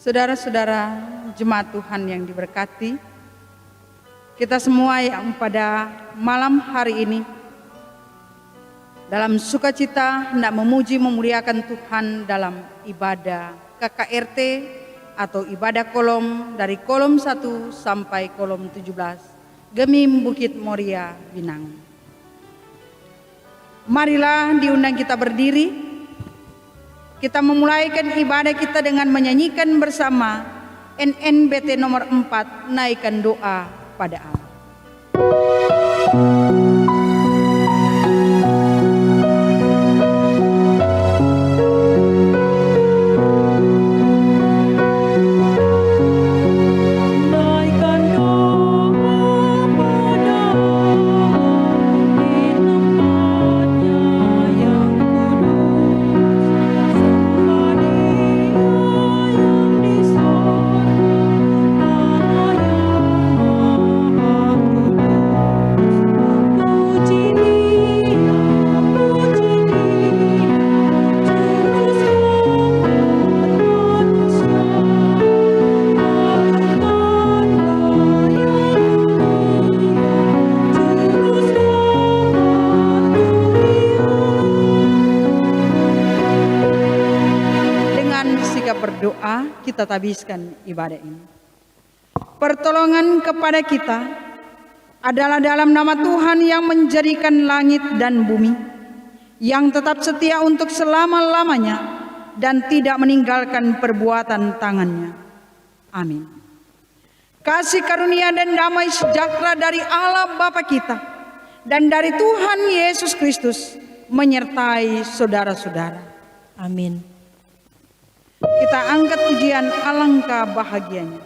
Saudara-saudara jemaat Tuhan yang diberkati, kita semua yang pada malam hari ini dalam sukacita hendak memuji memuliakan Tuhan dalam ibadah KKRT atau ibadah kolom dari kolom 1 sampai kolom 17 Gemim Bukit Moria Winang. Marilah diundang kita berdiri. Kita memulaikan ibadah kita dengan menyanyikan bersama NNBT nomor 4, naikkan doa pada Allah. Berdoa, kita tabiskan ibadah ini. Pertolongan kepada kita adalah dalam nama Tuhan yang menjadikan langit dan bumi, yang tetap setia untuk selama-lamanya dan tidak meninggalkan perbuatan tangannya. Amin. Kasih karunia dan damai sejahtera dari Allah Bapa kita dan dari Tuhan Yesus Kristus menyertai saudara-saudara. Amin. Kita angkat pujian alangkah bahagianya.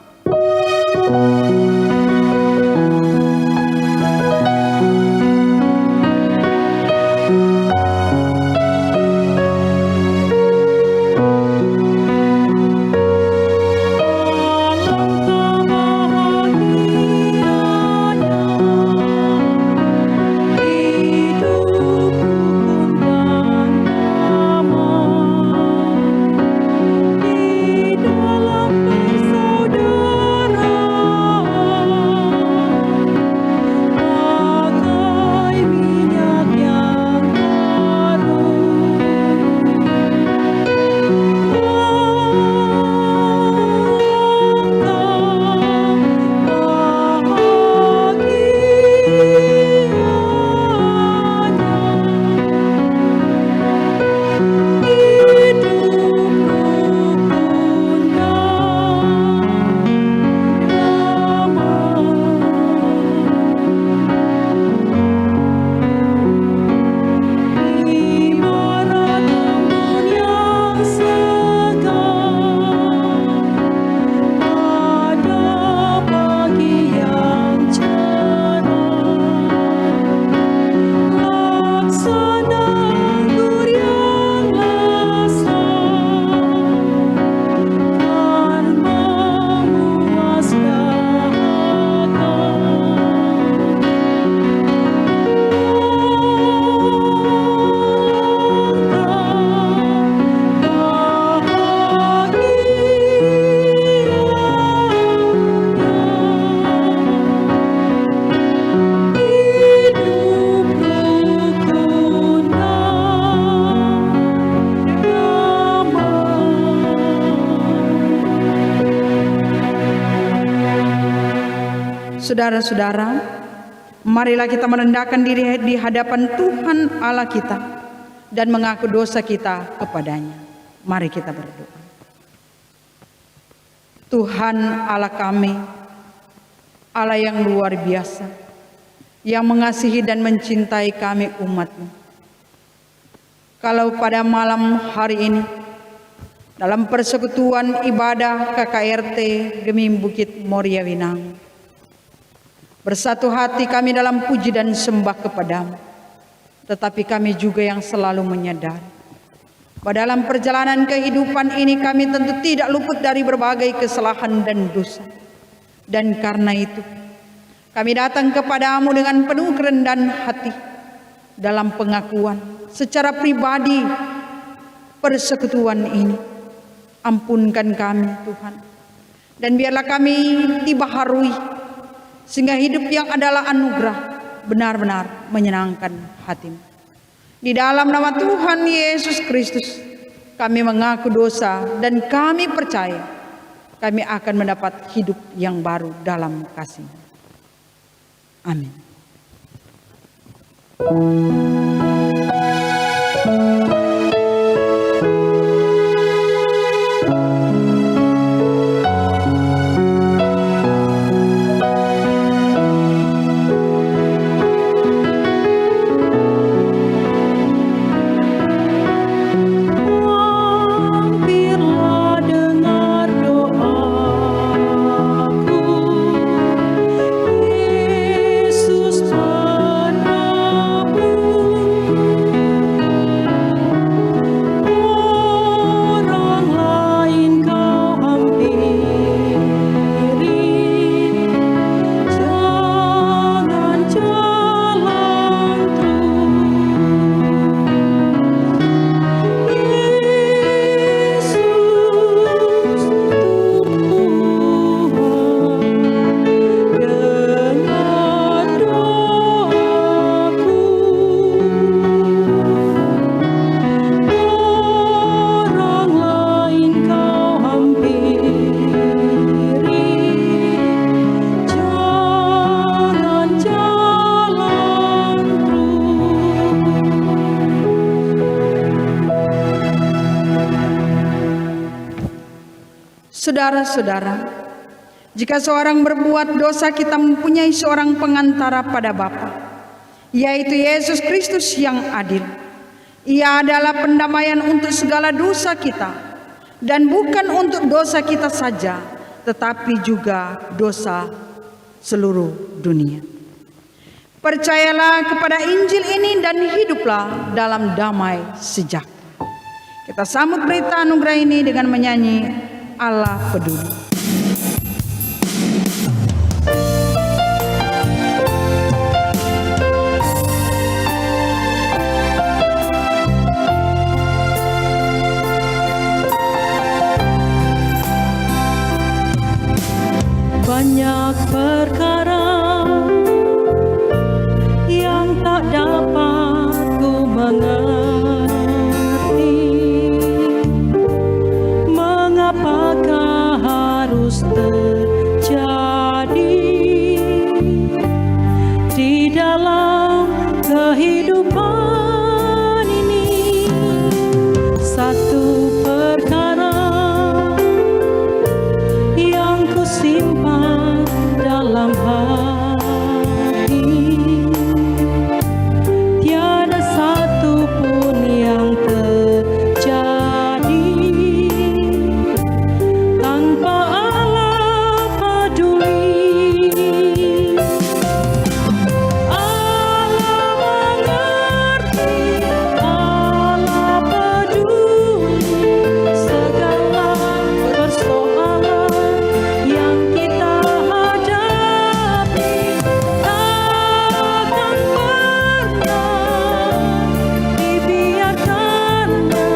Saudara-saudara, marilah kita merendahkan diri di hadapan Tuhan Allah kita dan mengaku dosa kita kepadanya. Mari kita berdoa. Tuhan Allah kami, Allah yang luar biasa, yang mengasihi dan mencintai kami umat-Mu. Kalau pada malam hari ini, dalam persekutuan ibadah KKRT Gemim Bukit Moria Winang, bersatu hati kami dalam puji dan sembah kepadamu. Tetapi kami juga yang selalu menyadari bahwa dalam perjalanan kehidupan ini kami tentu tidak luput dari berbagai kesalahan dan dosa. Dan karena itu kami datang kepadamu dengan penuh kerendahan hati dalam pengakuan secara pribadi persekutuan ini Ampunkan kami Tuhan. Dan biarlah kami dibaharui, sehingga hidup yang adalah anugerah benar-benar menyenangkan hati-Mu. Di dalam nama Tuhan Yesus Kristus, kami mengaku dosa dan kami percaya kami akan mendapat hidup yang baru dalam kasih. Amin. Saudara-saudara, jika seorang berbuat dosa, kita mempunyai seorang pengantara pada Bapa, yaitu Yesus Kristus yang adil. Ia adalah pendamaian untuk segala dosa kita, dan bukan untuk dosa kita saja, tetapi juga dosa seluruh dunia. Percayalah kepada Injil ini dan hiduplah dalam damai sejahtera. Kita sambut berita anugerah ini dengan menyanyi Allah Peduli. Banyak perkara yang tak dapat ku mengerti. Mengapakah harus terjadi di dalam kehidupan ini? Satu perkara yang ku simpan dalam hati, tiada satu pun yang terjadi tanpa Allah peduli. Allah mengerti, Allah peduli segala persoalan yang kita hadapi. Takkan pernah dibiarkannya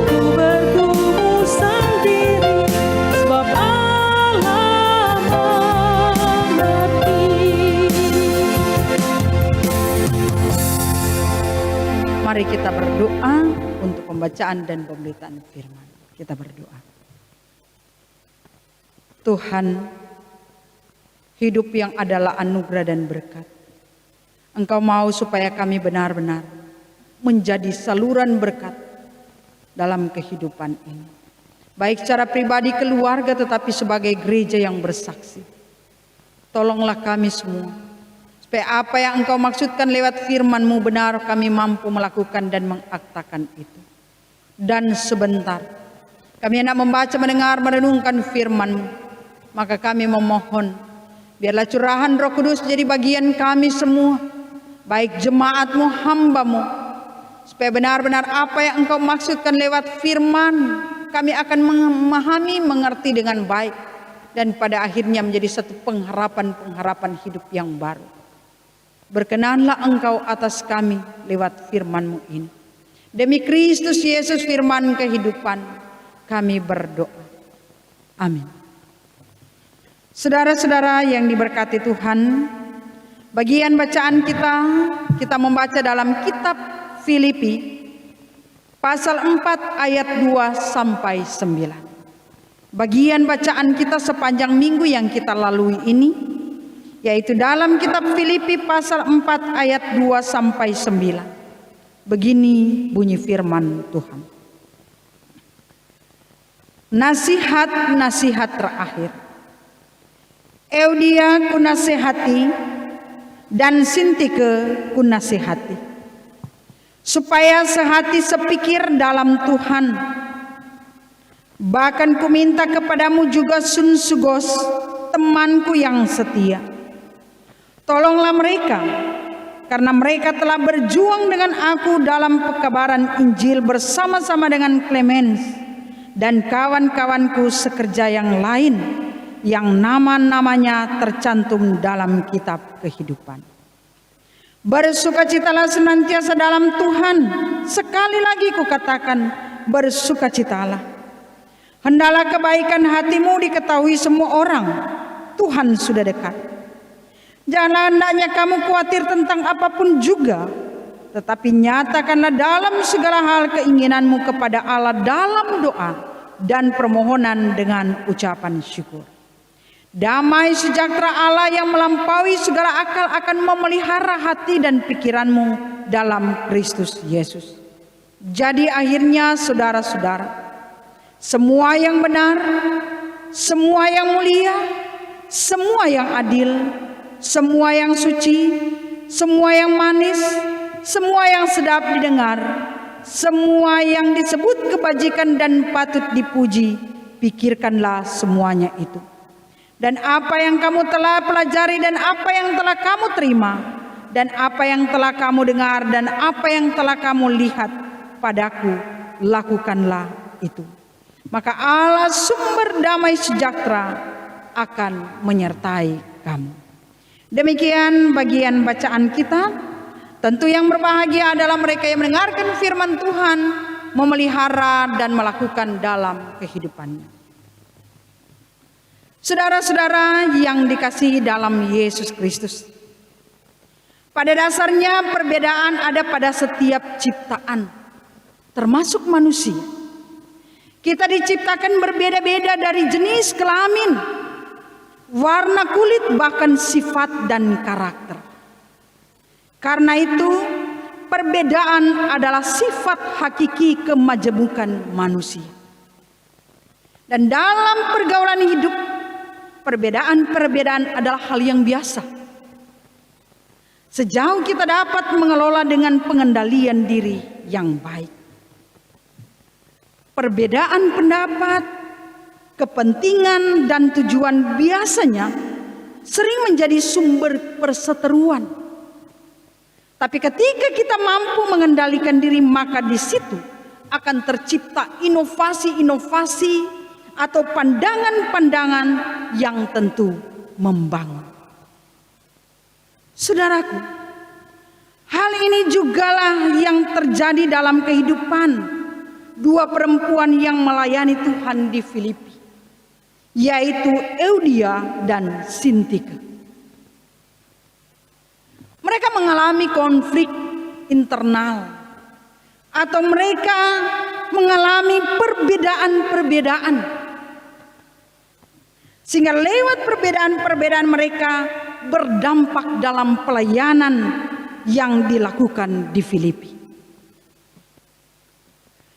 ku bergumul sendiri, sebab Allah mengerti. Mari kita berdoa untuk pembacaan dan pemberitaan firman. Kita berdoa. Tuhan, hidup yang adalah anugerah dan berkat. Engkau mau supaya kami benar-benar menjadi saluran berkat dalam kehidupan ini. Baik secara pribadi, keluarga, tetapi sebagai gereja yang bersaksi. Tolonglah kami semua, supaya apa yang Engkau maksudkan lewat firman-Mu benar kami mampu melakukan dan mengaktakan itu. Dan sebentar kami hendak membaca, mendengar, merenungkan firman-Mu, maka kami memohon biarlah curahan Roh Kudus jadi bagian kami semua, baik jemaat-Mu, hamba-Mu, supaya benar-benar apa yang Engkau maksudkan lewat firman kami akan memahami, mengerti dengan baik, dan pada akhirnya menjadi satu pengharapan hidup yang baru. Berkenanlah Engkau atas kami lewat firman-Mu ini. Demi Kristus Yesus firman kehidupan, kami berdoa. Amin. Saudara-saudara yang diberkati Tuhan, bagian bacaan kita membaca dalam kitab Filipi pasal 4 ayat 2 sampai 9. Bagian bacaan kita sepanjang minggu yang kita lalui ini yaitu dalam kitab Filipi pasal 4 ayat 2 sampai 9. Begini bunyi firman Tuhan. Nasihat-nasihat terakhir. Eudia kunasehati dan Sintike kunasehati, supaya sehati sepikir dalam Tuhan. Bahkan kuminta kepadamu juga Sunsugos, temanku yang setia. Tolonglah mereka, karena mereka telah berjuang dengan aku dalam pekabaran Injil bersama-sama dengan Clemens dan kawan-kawanku sekerja yang lain, yang nama-namanya tercantum dalam kitab kehidupan. Bersukacitalah senantiasa dalam Tuhan. Sekali lagi kukatakan, bersukacitalah. Hendaklah kebaikan hatimu diketahui semua orang. Tuhan sudah dekat. Janganlah hendaknya kamu khawatir tentang apapun juga, tetapi nyatakanlah dalam segala hal keinginanmu kepada Allah dalam doa dan permohonan dengan ucapan syukur. Damai sejahtera Allah yang melampaui segala akal akan memelihara hati dan pikiranmu dalam Kristus Yesus. Jadi akhirnya saudara-saudara, semua yang benar, semua yang mulia, semua yang adil, semua yang suci, semua yang manis, semua yang sedap didengar, semua yang disebut kebajikan dan patut dipuji, pikirkanlah semuanya itu. Dan apa yang kamu telah pelajari dan apa yang telah kamu terima dan apa yang telah kamu dengar dan apa yang telah kamu lihat padaku, lakukanlah itu. Maka Allah sumber damai sejahtera akan menyertai kamu. Demikian bagian bacaan kita. Tentu yang berbahagia adalah mereka yang mendengarkan firman Tuhan, memelihara dan melakukan dalam kehidupannya. Saudara-saudara yang dikasihi dalam Yesus Kristus, pada dasarnya perbedaan ada pada setiap ciptaan, termasuk manusia. Kita diciptakan berbeda-beda dari jenis kelamin, warna kulit, bahkan sifat dan karakter. Karena itu, perbedaan adalah sifat hakiki kemajemukan manusia. Dan dalam pergaulan hidup, perbedaan-perbedaan adalah hal yang biasa. Sejauh kita dapat mengelola dengan pengendalian diri yang baik. Perbedaan pendapat, kepentingan, dan tujuan biasanya sering menjadi sumber perseteruan. Tapi ketika kita mampu mengendalikan diri, maka di situ akan tercipta inovasi-inovasi atau pandangan-pandangan yang tentu membangun. Saudaraku, hal ini jugalah yang terjadi dalam kehidupan dua perempuan yang melayani Tuhan di Filipi, yaitu Eudia dan Sintike. Mereka mengalami konflik internal, atau mereka mengalami perbedaan-perbedaan. Sehingga lewat perbedaan-perbedaan mereka berdampak dalam pelayanan yang dilakukan di Filipi.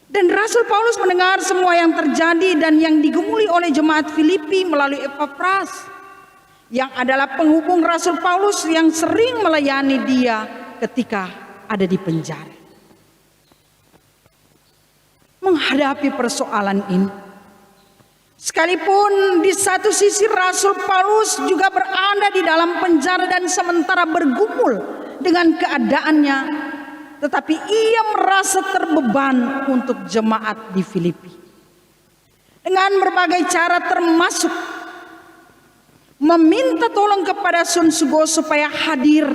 Dan Rasul Paulus mendengar semua yang terjadi dan yang digumuli oleh jemaat Filipi melalui Epafras, yang adalah penghubung Rasul Paulus yang sering melayani dia ketika ada di penjara. Menghadapi persoalan ini, sekalipun di satu sisi Rasul Paulus juga berada di dalam penjara dan sementara bergumul dengan keadaannya, tetapi ia merasa terbeban untuk jemaat di Filipi. Dengan berbagai cara, termasuk meminta tolong kepada Sunsugos supaya hadir.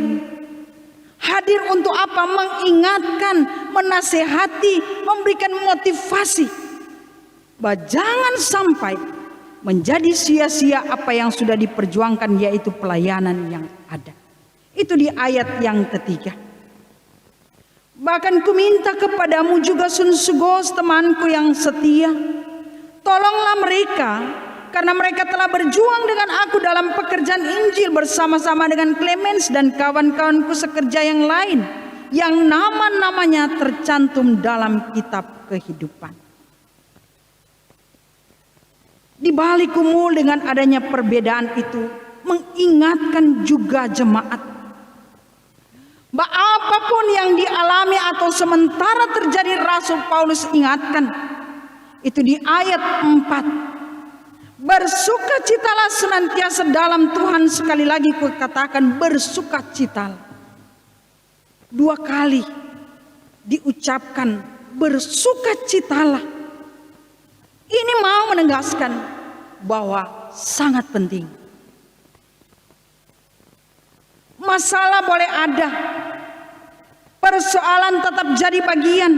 Hadir untuk apa? Mengingatkan, menasehati, memberikan motivasi. bahwa jangan sampai menjadi sia-sia apa yang sudah diperjuangkan, yaitu pelayanan yang ada. Itu di ayat yang ketiga. Bahkan ku minta kepadamu juga Sunsugos, temanku yang setia, tolonglah mereka, karena mereka telah berjuang dengan aku dalam pekerjaan Injil bersama-sama dengan Clemens dan kawan-kawanku sekerja yang lain, yang nama-namanya tercantum dalam kitab kehidupan. Di balik kumul dengan adanya perbedaan itu, mengingatkan juga jemaat bahwa apapun yang dialami atau sementara terjadi, Rasul Paulus ingatkan itu di ayat 4. Bersukacitalah senantiasa dalam Tuhan. Sekali lagi ku katakan, bersukacitalah. 2 kali diucapkan bersukacitalah. Ini mau menegaskan bahwa sangat penting. Masalah boleh ada, persoalan tetap jadi bagian,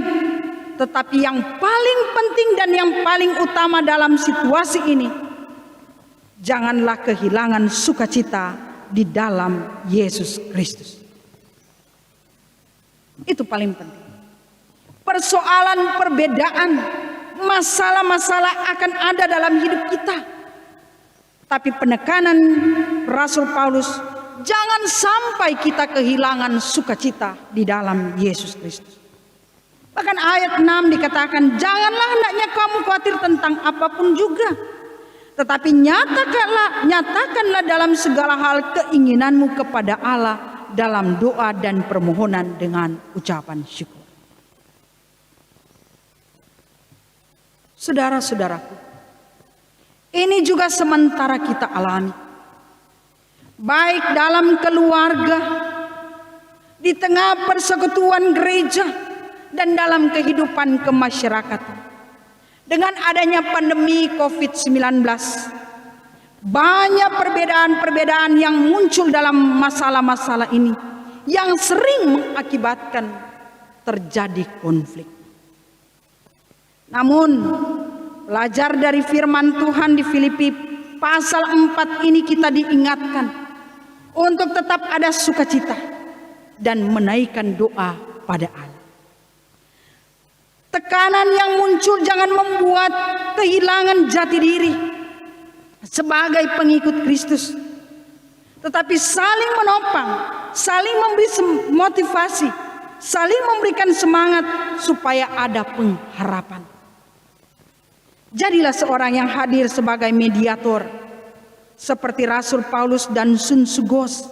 tetapi yang paling penting dan yang paling utama dalam situasi ini, janganlah kehilangan sukacita di dalam Yesus Kristus. Itu paling penting. Persoalan, perbedaan, masalah-masalah akan ada dalam hidup kita. Tapi penekanan Rasul Paulus, jangan sampai kita kehilangan sukacita di dalam Yesus Kristus. Bahkan ayat 6 dikatakan, janganlah hendaknya kamu khawatir tentang apapun juga, tetapi nyatakanlah dalam segala hal keinginanmu kepada Allah dalam doa dan permohonan dengan ucapan syukur. Saudara-saudaraku, ini juga sementara kita alami, baik dalam keluarga, di tengah persekutuan gereja, dan dalam kehidupan kemasyarakatan. Dengan adanya pandemi COVID-19, banyak perbedaan-perbedaan yang muncul dalam masalah-masalah ini, yang sering mengakibatkan terjadi konflik. Namun, belajar dari firman Tuhan di Filipi pasal 4 ini, kita diingatkan untuk tetap ada sukacita dan menaikkan doa pada Allah. Tekanan yang muncul jangan membuat kehilangan jati diri sebagai pengikut Kristus, tetapi saling menopang, saling memberi motivasi, saling memberikan semangat supaya ada pengharapan. Jadilah seorang yang hadir sebagai mediator seperti Rasul Paulus dan Sunsugos,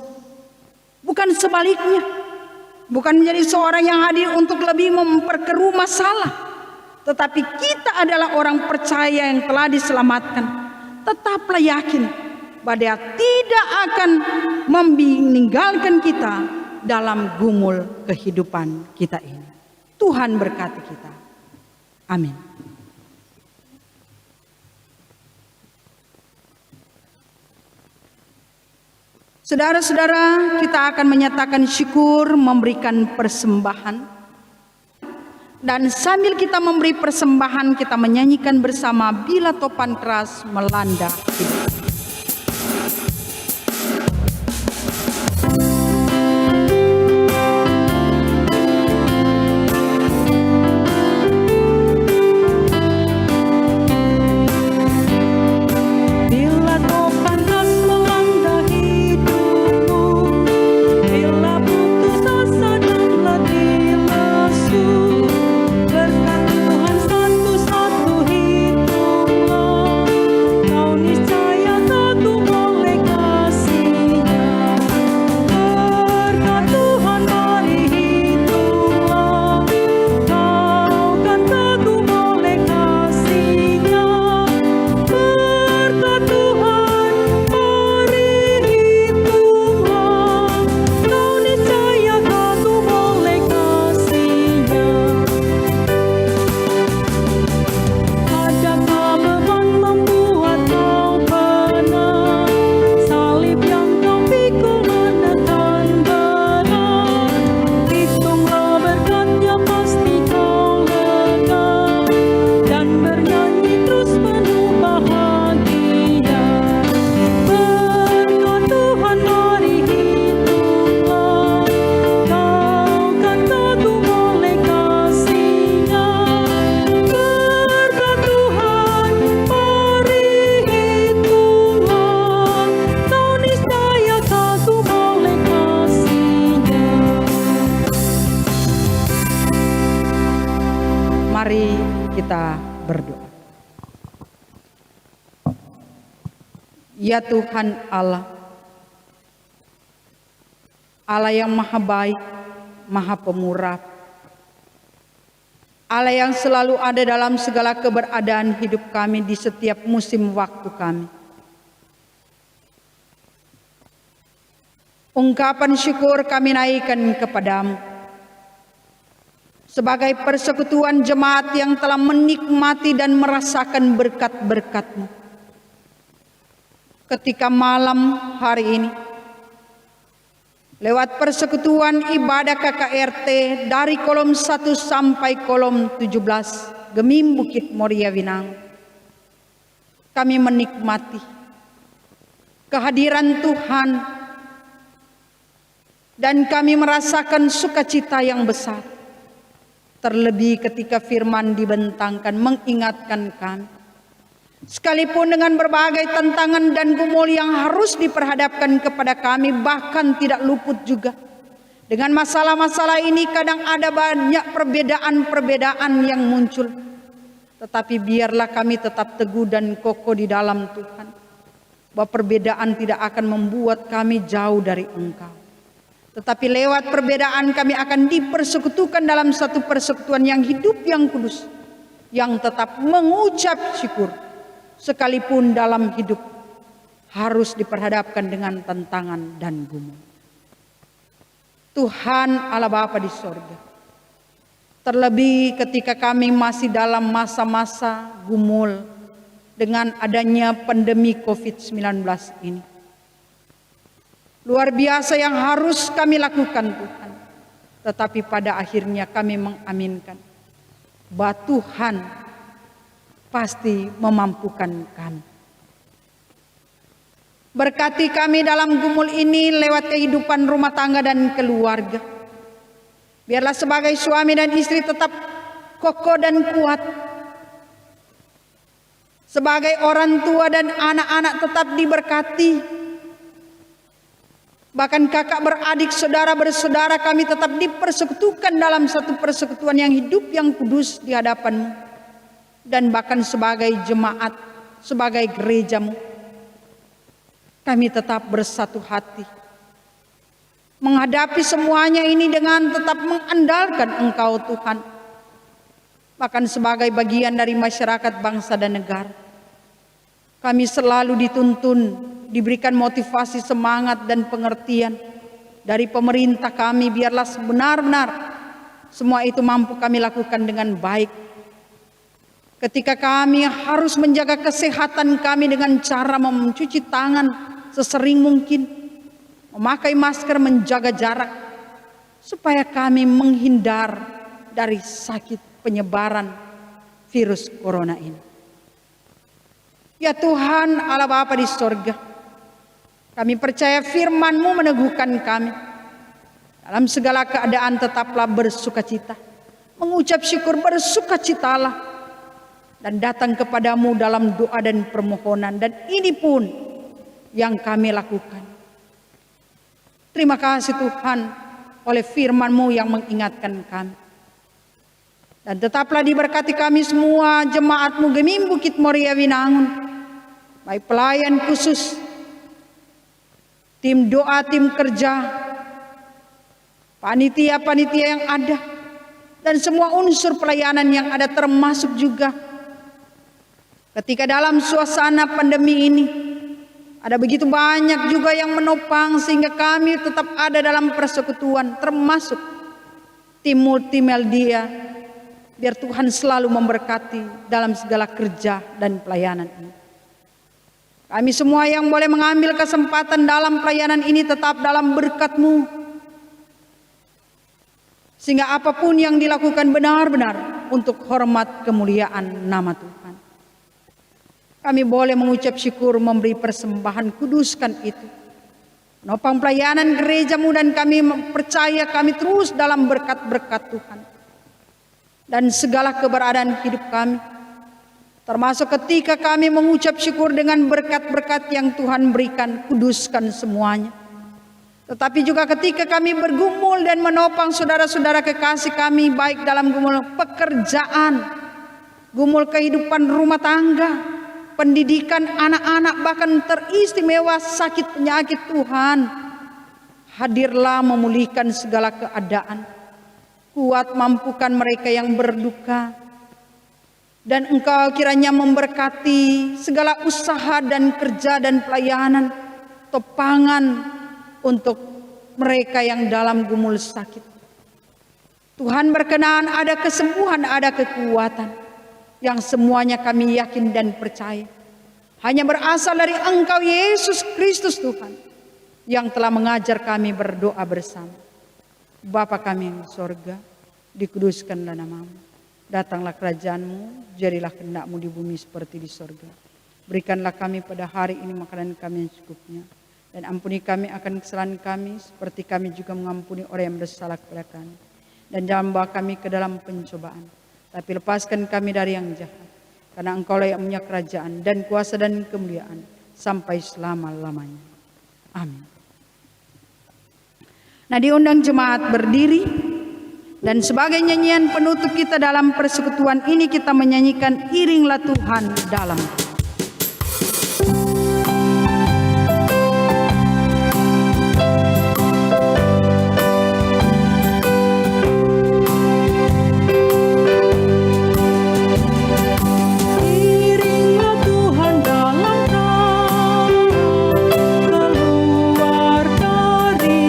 bukan sebaliknya. Bukan menjadi seorang yang hadir untuk lebih memperkeruh masalah, tetapi kita adalah orang percaya yang telah diselamatkan. Tetaplah yakin bahwa Dia tidak akan meninggalkan kita dalam gumul kehidupan kita ini. Tuhan berkati kita. Amin. Saudara-saudara, kita akan menyatakan syukur, memberikan persembahan. Dan sambil kita memberi persembahan, kita menyanyikan bersama Bila Topan Keras Melanda Hidup. Kau niscaya Mari kita berdoa. Ya Tuhan Allah, Allah yang maha baik, maha pemurah, Allah yang selalu ada dalam segala keberadaan hidup kami di setiap musim waktu kami. Ungkapan syukur kami naikkan kepadamu sebagai persekutuan jemaat yang telah menikmati dan merasakan berkat-berkat-Mu. Ketika malam hari ini, lewat persekutuan ibadah KKRT dari kolom 1 sampai kolom 17 Gemim Bukit Moria Winangun, kami menikmati kehadiran Tuhan dan kami merasakan sukacita yang besar. Terlebih ketika firman dibentangkan mengingatkan kami, sekalipun dengan berbagai tantangan dan gumul yang harus diperhadapkan kepada kami, bahkan tidak luput juga dengan masalah-masalah ini, kadang ada banyak perbedaan-perbedaan yang muncul. Tetapi biarlah kami tetap teguh dan kokoh di dalam Tuhan, bahwa perbedaan tidak akan membuat kami jauh dari Engkau. Tetapi lewat perbedaan kami akan dipersekutukan dalam satu persekutuan yang hidup, yang kudus, yang tetap mengucap syukur. Sekalipun dalam hidup harus diperhadapkan dengan tantangan dan gumul. Tuhan Allah Bapa di sorga, terlebih ketika kami masih dalam masa-masa gumul dengan adanya pandemi COVID-19 ini. Luar biasa yang harus kami lakukan Tuhan. Tetapi pada akhirnya kami mengaminkan bahwa Tuhan pasti memampukan kami. Berkati kami dalam gumul ini lewat kehidupan rumah tangga dan keluarga. Biarlah sebagai suami dan istri tetap kokoh dan kuat. Sebagai orang tua dan anak-anak tetap diberkati. Bahkan kakak beradik, saudara bersaudara kami tetap dipersekutukan dalam satu persekutuan yang hidup, yang kudus di hadapan-Mu. Dan bahkan sebagai jemaat, sebagai gereja-Mu, kami tetap bersatu hati. Menghadapi semuanya ini dengan tetap mengandalkan Engkau Tuhan. Bahkan sebagai bagian dari masyarakat bangsa dan negara, kami selalu dituntun, diberikan motivasi, semangat dan pengertian dari pemerintah kami. Biarlah benar-benar semua itu mampu kami lakukan dengan baik. Ketika kami harus menjaga kesehatan kami dengan cara mencuci tangan sesering mungkin, memakai masker, menjaga jarak, supaya kami menghindar dari sakit penyebaran virus corona ini. Ya Tuhan Allah Bapa di sorga, kami percaya firman-Mu meneguhkan kami. Dalam segala keadaan tetaplah bersukacita, mengucap syukur, bersukacitalah, dan datang kepadamu dalam doa dan permohonan. Dan ini pun yang kami lakukan. Terima kasih Tuhan oleh firman-Mu yang mengingatkan kami. Dan tetaplah diberkati kami semua jemaat-Mu Gemim Bukit Moria Winangun, baik pelayan khusus, tim doa, tim kerja, panitia-panitia yang ada, dan semua unsur pelayanan yang ada, termasuk juga ketika dalam suasana pandemi ini ada begitu banyak juga yang menopang sehingga kami tetap ada dalam persekutuan, termasuk tim multimedia. Biar Tuhan selalu memberkati dalam segala kerja dan pelayanan ini. Kami semua yang boleh mengambil kesempatan dalam pelayanan ini tetap dalam berkat-Mu, sehingga apapun yang dilakukan benar-benar untuk hormat kemuliaan nama Tuhan. Kami boleh mengucap syukur, memberi persembahan, kuduskan itu, menopang pelayanan gereja-Mu, dan kami percaya kami terus dalam berkat-berkat Tuhan. Dan segala keberadaan hidup kami, termasuk ketika kami mengucap syukur dengan berkat-berkat yang Tuhan berikan, kuduskan semuanya. Tetapi juga ketika kami bergumul dan menopang saudara-saudara kekasih kami, baik dalam gumul pekerjaan, gumul kehidupan rumah tangga, pendidikan anak-anak, bahkan teristimewa sakit penyakit, Tuhan, hadirlah memulihkan segala keadaan. Kuat mampukan mereka yang berduka. Dan Engkau kiranya memberkati segala usaha dan kerja dan pelayanan, topangan untuk mereka yang dalam gumul sakit. Tuhan berkenan ada kesembuhan, ada kekuatan, yang semuanya kami yakin dan percaya hanya berasal dari Engkau Yesus Kristus Tuhan, yang telah mengajar kami berdoa bersama. Bapa kami yang di sorga, dikuduskanlah namamu. Datanglah kerajaan-Mu, jadilah kehendak-Mu di bumi seperti di sorga. Berikanlah kami pada hari ini makanan kami yang cukupnya. Dan ampuni kami akan kesalahan kami, seperti kami juga mengampuni orang yang bersalah kepada kami. Dan jangan bawa kami ke dalam pencobaan, tapi lepaskan kami dari yang jahat. Karena Engkaulah yang punya kerajaan dan kuasa dan kemuliaan sampai selama-lamanya. Amin. Nah, diundang jemaat berdiri. Dan sebagai nyanyian penutup kita dalam persekutuan ini, kita menyanyikan Iringlah Tuhan dalam. Iringlah Tuhan dalam keluar dari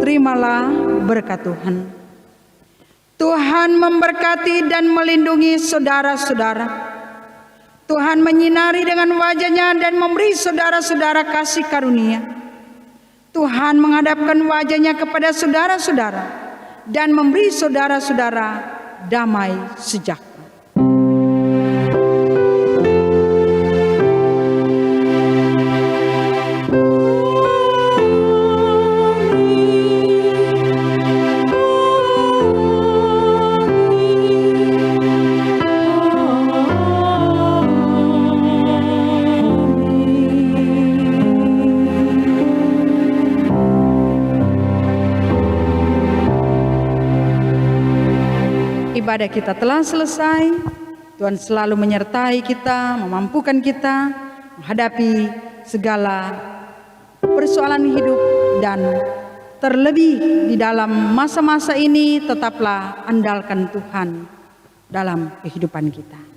Terimalah berkat Tuhan. Tuhan memberkati dan melindungi saudara-saudara. Tuhan menyinari dengan wajah-Nya dan memberi saudara-saudara kasih karunia. Tuhan menghadapkan wajah-Nya kepada saudara-saudara dan memberi saudara-saudara damai sejahtera. Ibadah kita telah selesai. Tuhan selalu menyertai kita, memampukan kita menghadapi segala persoalan hidup, dan terlebih di dalam masa-masa ini tetaplah andalkan Tuhan dalam kehidupan kita.